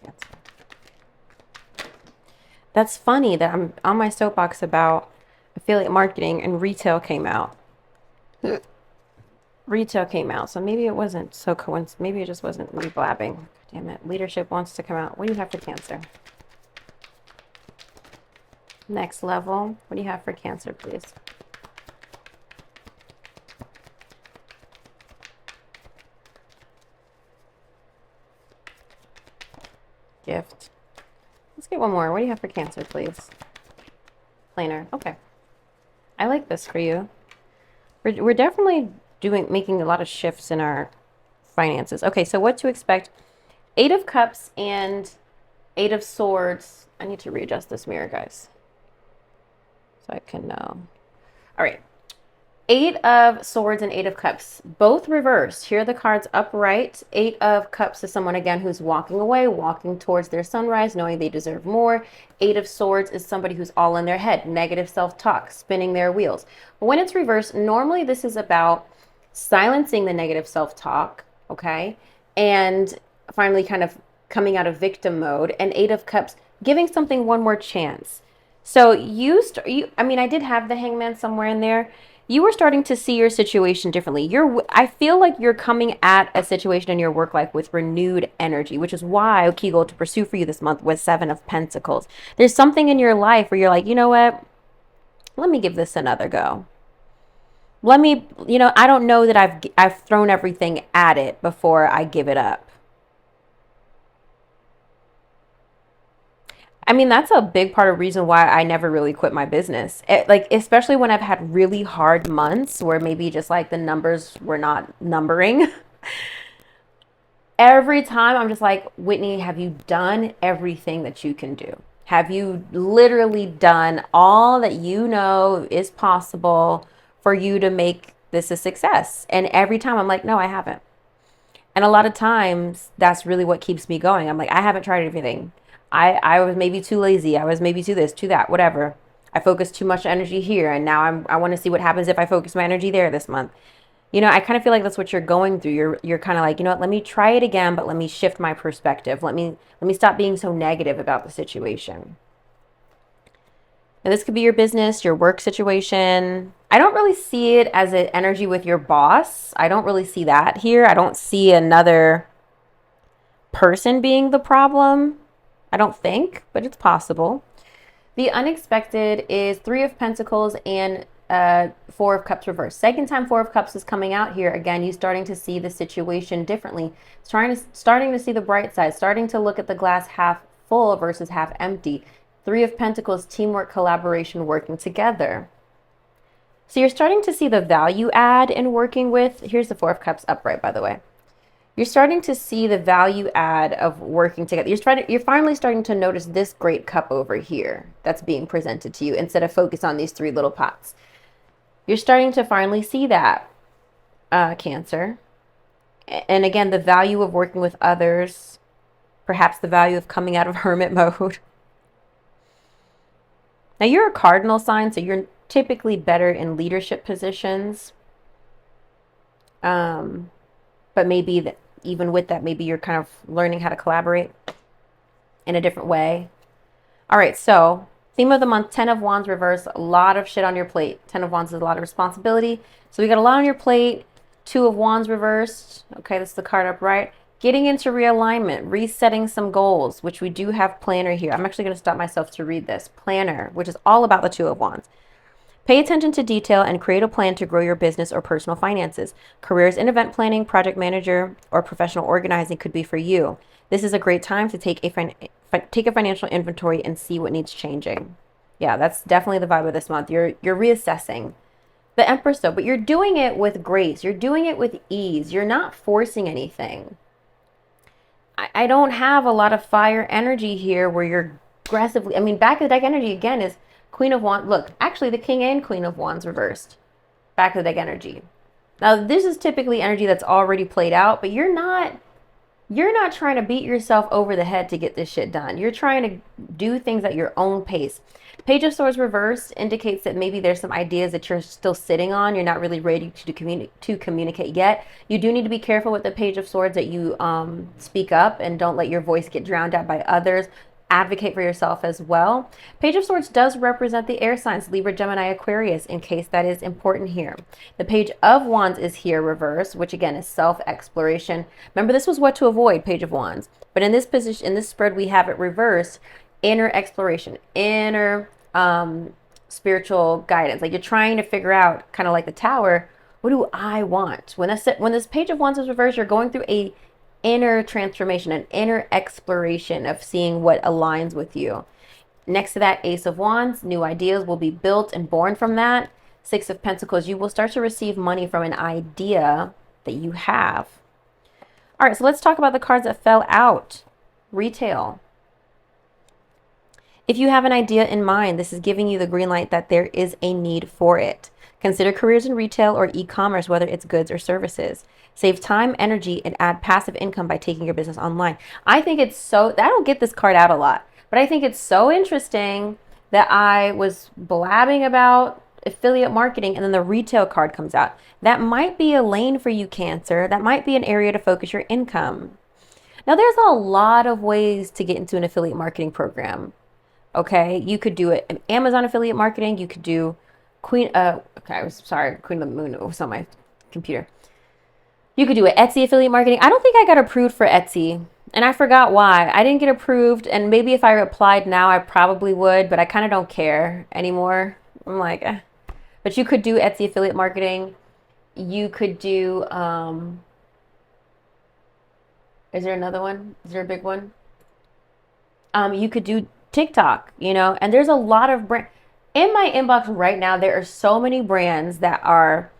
Cancer? That's funny that I'm on my soapbox about affiliate marketing and retail came out. Retail came out, so maybe it wasn't so coincidence. Maybe it just wasn't me blabbing. Damn it. Leadership wants to come out. What do you have for Cancer? Next level. What do you have for Cancer, please? Gift. Let's get one more. What do you have for Cancer, please? Planar. Okay. I like this for you. We're definitely making a lot of shifts in our finances. Okay, so what to expect? Eight of Cups and Eight of Swords. I need to readjust this mirror, guys, so I can know. All right. Eight of Swords and Eight of Cups, both reversed. Here are the cards upright. Eight of Cups is someone, again, who's walking away, walking towards their sunrise, knowing they deserve more. Eight of Swords is somebody who's all in their head, negative self-talk, spinning their wheels. But when it's reversed, normally this is about silencing the negative self-talk, okay, and finally kind of coming out of victim mode. And Eight of Cups, giving something one more chance. So I mean, I did have the Hangman somewhere in there. You were starting to see your situation differently. I feel like you're coming at a situation in your work life with renewed energy, which is why key goal to pursue for you this month was Seven of Pentacles. There's something in your life where you're like, you know what? Let me give this another go. Let me, I don't know that I've thrown everything at it before I give it up. I mean, that's a big part of reason why I never really quit my business. Especially when I've had really hard months where maybe just like the numbers were not numbering. Every time I'm just like, Whitney, have you done everything that you can do? Have you literally done all that you know is possible for you to make this a success? And every time I'm like, no, I haven't. And a lot of times that's really what keeps me going. I'm like, I haven't tried everything. I was maybe too lazy. I was maybe too this, too that, whatever. I focused too much energy here, and now I want to see what happens if I focus my energy there this month. I kind of feel like that's what you're going through. You're kind of like, you know what, let me try it again, but let me shift my perspective. Let me stop being so negative about the situation. Now, this could be your business, your work situation. I don't really see it as an energy with your boss. I don't really see that here. I don't see another person being the problem. I don't think, but it's possible. The unexpected is Three of Pentacles and Four of Cups reversed. Second time Four of Cups is coming out here. Again, you starting to see the situation differently. Starting to see the bright side. Starting to look at the glass half full versus half empty. Three of Pentacles, teamwork, collaboration, working together. So you're starting to see the value add in working with, here's the Four of Cups upright, by the way. You're starting to see the value add of working together. You're finally starting to notice this great cup over here that's being presented to you instead of focus on these three little pots. You're starting to finally see that, Cancer. And again, the value of working with others, perhaps the value of coming out of hermit mode. Now you're a cardinal sign, so you're typically better in leadership positions. But maybe that even with that, maybe you're kind of learning how to collaborate in a different way. All right, so theme of the month, 10 of Wands reverse, a lot of shit on your plate. 10 of Wands is a lot of responsibility. So we got a lot on your plate. 2 of Wands reversed. Okay, this is the card upright. Getting into realignment, resetting some goals, which we do have planner here. I'm actually going to stop myself to read this. Planner, which is all about the 2 of Wands. Pay attention to detail and create a plan to grow your business or personal finances. Careers in event planning, project manager, or professional organizing could be for you. This is a great time to take a financial inventory and see what needs changing. Yeah, that's definitely the vibe of this month. You're reassessing. The Empress though, but you're doing it with grace. You're doing it with ease. You're not forcing anything. I don't have a lot of fire energy here where you're aggressively, I mean, back of the deck energy again is Queen of Wands. Look, actually the King and Queen of Wands reversed. Back of the deck energy. Now, this is typically energy that's already played out, but you're not trying to beat yourself over the head to get this shit done. You're trying to do things at your own pace. Page of Swords reversed indicates that maybe there's some ideas that you're still sitting on. You're not really ready to communicate yet. You do need to be careful with the Page of Swords that you speak up and don't let your voice get drowned out by others. Advocate for yourself as well. Page of Swords does represent the air signs, Libra, Gemini, Aquarius, in case that is important here. The Page of Wands is here reversed, which again is self-exploration. Remember, this was what to avoid, Page of Wands. But in this position, in this spread, we have it reversed. Inner exploration, inner spiritual guidance. Like you're trying to figure out, kind of like the Tower, what do I want? When this Page of Wands is reversed, you're going through a inner transformation, an inner exploration of seeing what aligns with you. Next to that, Ace of Wands, new ideas will be built and born from that. 6 of Pentacles, you will start to receive money from an idea that you have. All right, so let's talk about the cards that fell out. Retail. If you have an idea in mind, this is giving you the green light that there is a need for it. Consider careers in retail or e-commerce, whether it's goods or services. Save time, energy, and add passive income by taking your business online. I think it's so, I don't get this card out a lot, but I think it's so interesting that I was blabbing about affiliate marketing and then the retail card comes out. That might be a lane for you, Cancer. That might be an area to focus your income. Now, there's a lot of ways to get into an affiliate marketing program. Okay, you could do it in Amazon affiliate marketing. You could do Queen of the Moon. It was on my computer. You could do it Etsy affiliate marketing. I don't think I got approved for Etsy, and I forgot why. I didn't get approved, and maybe if I applied now, I probably would, but I kind of don't care anymore. I'm like, eh. But you could do Etsy affiliate marketing. You could do, is there another one? Is there a big one? You could do TikTok, and there's a lot of brands. In my inbox right now, there are so many brands that are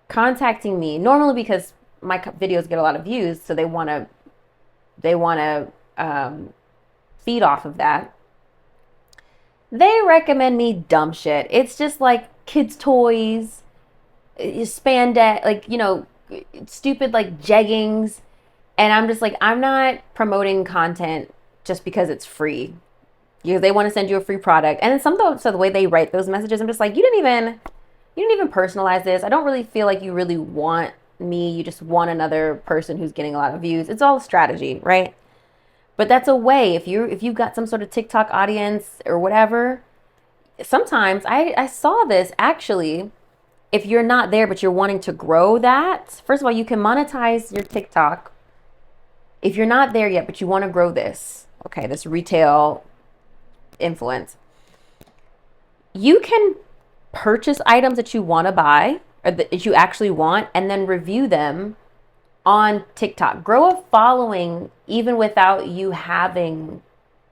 contacting me, normally because my videos get a lot of views, so they want to feed off of that. They recommend me dumb shit. It's just like kids' toys, spandex, like, stupid like jeggings. And I'm just like, I'm not promoting content just because it's free. They want to send you a free product. And then so the way they write those messages, I'm just like, you didn't even personalize this. I don't really feel like you really want me. You just want another person who's getting a lot of views. It's all strategy, right? But that's a way. If you've got some sort of TikTok audience or whatever, sometimes I saw this actually if you're not there, but you're wanting to grow that, first of all, you can monetize your TikTok. If you're not there yet, but you want to grow this, okay, this retail influence, you can purchase items that you want to buy or that you actually want and then review them on TikTok. Grow a following even without you having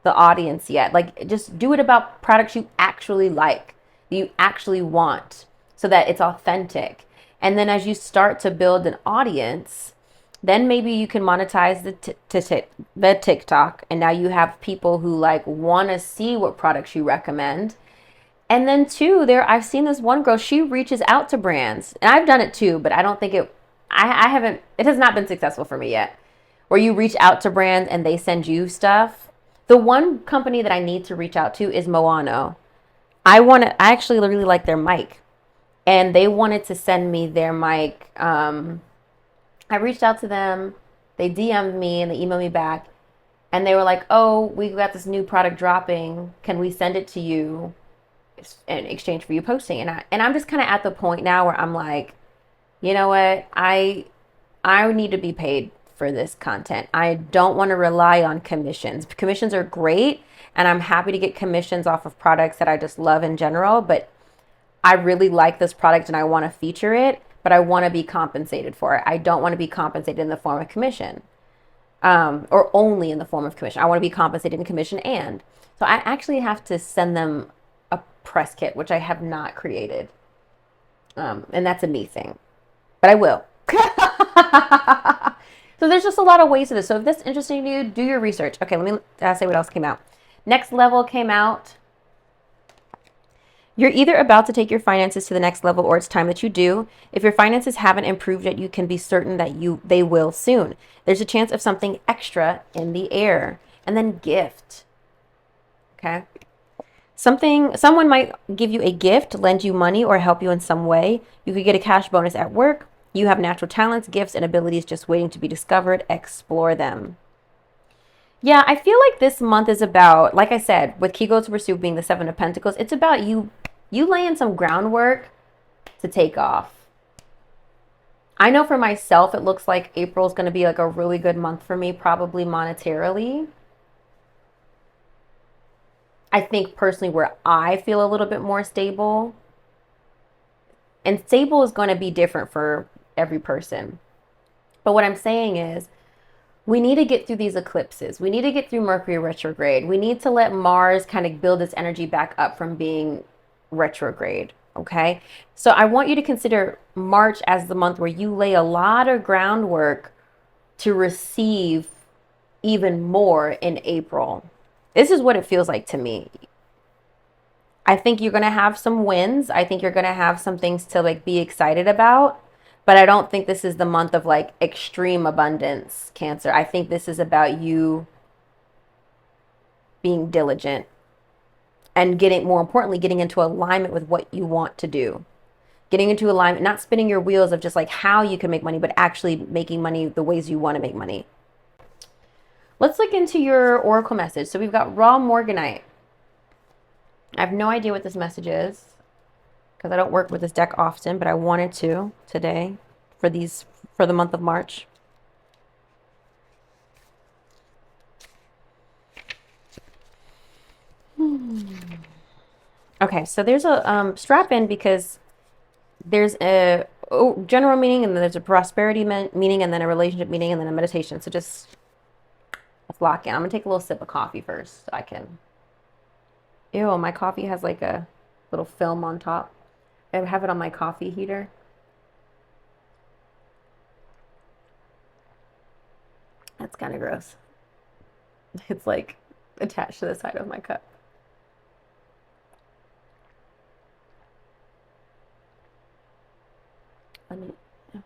the audience yet. Like, just do it about products you actually like, you actually want, so that it's authentic. And then as you start to build an audience, then maybe you can monetize the TikTok. And now you have people who like want to see what products you recommend. And then too, I've seen this one girl, she reaches out to brands, and I've done it too, but I don't think it has not been successful for me yet, where you reach out to brands and they send you stuff. The one company that I need to reach out to is Moano. I actually really like their mic, and they wanted to send me their mic. I reached out to them, they DM'd me and they emailed me back, and they were like, oh, we got this new product dropping. Can we send it to you in exchange for you posting? And I'm just kind of at the point now where I'm like, you know what? I need to be paid for this content. I don't want to rely on commissions. Commissions are great, and I'm happy to get commissions off of products that I just love in general, but I really like this product and I want to feature it, but I want to be compensated for it. I don't want to be compensated in the form of commission, or only in the form of commission. I want to be compensated in commission. And so I actually have to send them a press kit, which I have not created. And that's a me thing, but I will. So there's just a lot of ways to this. So if this is interesting to you, do your research. Okay, let me say what else came out. Next Level came out. You're either about to take your finances to the next level, or it's time that you do. If your finances haven't improved yet, you can be certain that they will soon. There's a chance of something extra in the air. And then gift. Okay. Someone might give you a gift, lend you money, or help you in some way. You could get a cash bonus at work. You have natural talents, gifts, and abilities just waiting to be discovered. Explore them. Yeah, I feel like this month is about, like I said, with Key Goal to Pursue being the Seven of Pentacles, it's about you laying some groundwork to take off. I know for myself, it looks like April is going to be like a really good month for me, probably monetarily. I think personally where I feel a little bit more stable. And stable is going to be different for every person. But what I'm saying is, we need to get through these eclipses. We need to get through Mercury retrograde. We need to let Mars kind of build its energy back up from being retrograde. Okay. So I want you to consider March as the month where you lay a lot of groundwork to receive even more in April. This is what it feels like to me. I think you're going to have some wins. I think you're going to have some things to like be excited about. But I don't think this is the month of like extreme abundance, Cancer. I think this is about you being diligent and more importantly, getting into alignment with what you want to do. Getting into alignment, not spinning your wheels of just like how you can make money, but actually making money the ways you want to make money. Let's look into your oracle message. So we've got Raw Morganite. I have no idea what this message is, because I don't work with this deck often, but I wanted to today for the month of March. Okay, so there's a strap in, because there's a general meaning, and then there's a prosperity meaning, and then a relationship meaning, and then a meditation. So just let's lock in. I'm gonna take a little sip of coffee first so I can. Ew, my coffee has like a little film on top. I have it on my coffee heater. That's kind of gross. It's like attached to the side of my cup.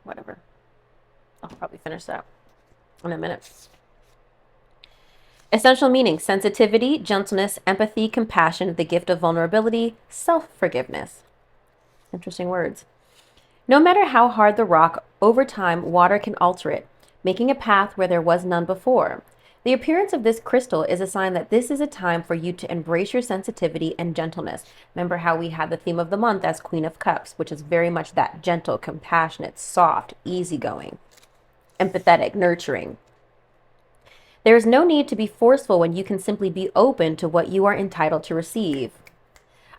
Whatever. I'll probably finish that in a minute. Essential meaning: sensitivity, gentleness, empathy, compassion, the gift of vulnerability, self-forgiveness. Interesting words. No matter how hard the rock, over time, water can alter it, making a path where there was none before. The appearance of this crystal is a sign that this is a time for you to embrace your sensitivity and gentleness. Remember how we had the theme of the month as Queen of Cups, which is very much that gentle, compassionate, soft, easygoing, empathetic, nurturing. There is no need to be forceful when you can simply be open to what you are entitled to receive.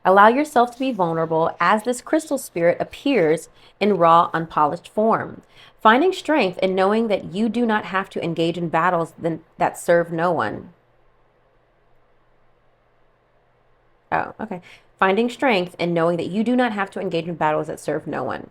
Allow yourself to be vulnerable as this crystal spirit appears in raw, unpolished form, finding strength in knowing that you do not have to engage in battles that serve no one. Oh, okay. Finding strength in knowing that you do not have to engage in battles that serve no one.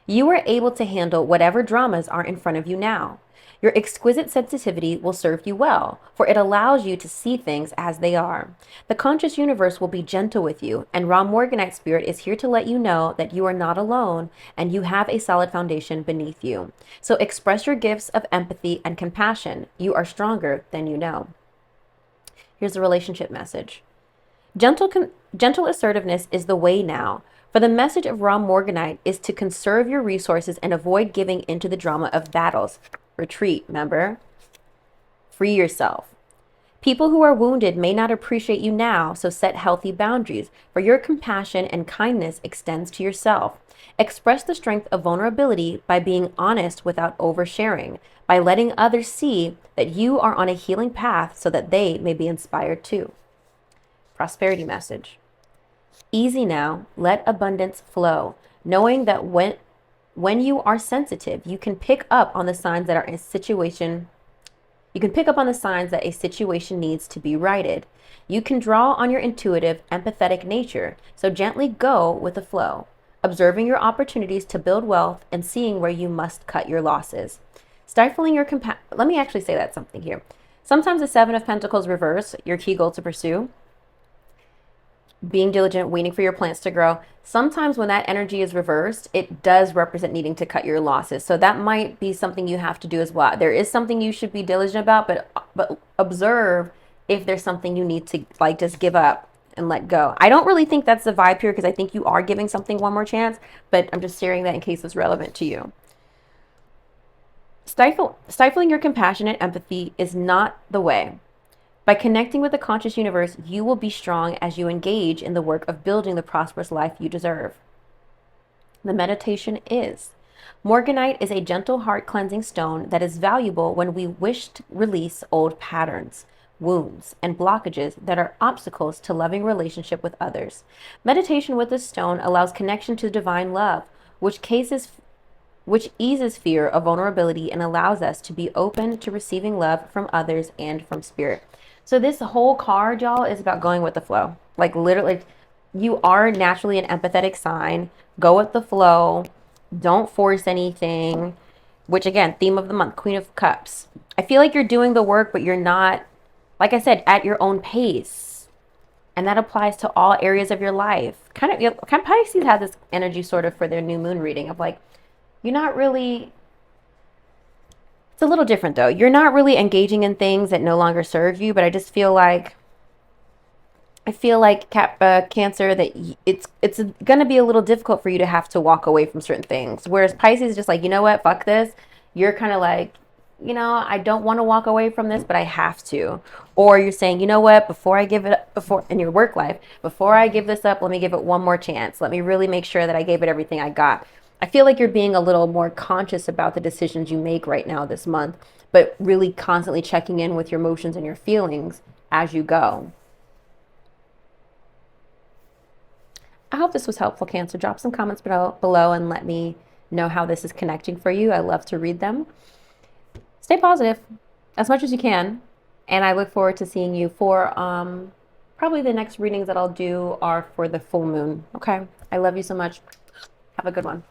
You are able to handle whatever dramas are in front of you now. Your exquisite sensitivity will serve you well, for it allows you to see things as they are. The conscious universe will be gentle with you, and Ra Morganite Spirit is here to let you know that you are not alone and you have a solid foundation beneath you. So express your gifts of empathy and compassion. You are stronger than you know. Here's the relationship message. Gentle assertiveness is the way now. For the message of Ra Morganite is to conserve your resources and avoid giving into the drama of battles. Retreat, remember? Free yourself. People who are wounded may not appreciate you now, so set healthy boundaries, for your compassion and kindness extends to yourself. Express the strength of vulnerability by being honest without oversharing, by letting others see that you are on a healing path so that they may be inspired too. Prosperity message. Easy now, let abundance flow, knowing that when you are sensitive, you can pick up on the signs that a situation needs to be righted. You can draw on your intuitive, empathetic nature, so gently go with the flow, observing your opportunities to build wealth and seeing where you must cut your losses. Stifling your let me actually say that something here. Sometimes the Seven of Pentacles reverse, your key goal to pursue, being diligent, waiting for your plants to grow. Sometimes when that energy is reversed, it does represent needing to cut your losses. So that might be something you have to do as well. There is something you should be diligent about, but observe if there's something you need to like just give up and let go. I don't really think that's the vibe here because I think you are giving something one more chance, but I'm just sharing that in case it's relevant to you. Stifling your compassion and empathy is not the way. By connecting with the conscious universe, you will be strong as you engage in the work of building the prosperous life you deserve. The meditation is. Morganite is a gentle heart cleansing stone that is valuable when we wish to release old patterns, wounds, and blockages that are obstacles to loving relationship with others. Meditation with this stone allows connection to divine love, which eases fear of vulnerability and allows us to be open to receiving love from others and from spirit. So this whole card, y'all, is about going with the flow. Like literally, you are naturally an empathetic sign. Go with the flow. Don't force anything. Which again, theme of the month, Queen of Cups. I feel like you're doing the work, but you're not, like I said, at your own pace. And that applies to all areas of your life. Kind of Pisces has this energy sort of for their new moon reading of like, you're not really, it's a little different though. You're not really engaging in things that no longer serve you, but I just feel like, Cancer, that it's going to be a little difficult for you to have to walk away from certain things. Whereas Pisces is just like, you know what, fuck this. You're kind of like, you know, I don't want to walk away from this, but I have to. Or you're saying, you know what, in your work life, before I give this up, let me give it one more chance. Let me really make sure that I gave it everything I got. I feel like you're being a little more conscious about the decisions you make right now this month, but really constantly checking in with your emotions and your feelings as you go. I hope this was helpful, Cancer. Drop some comments below and let me know how this is connecting for you. I love to read them. Stay positive as much as you can. And I look forward to seeing you for probably the next readings that I'll do are for the full moon. Okay. I love you so much. Have a good one.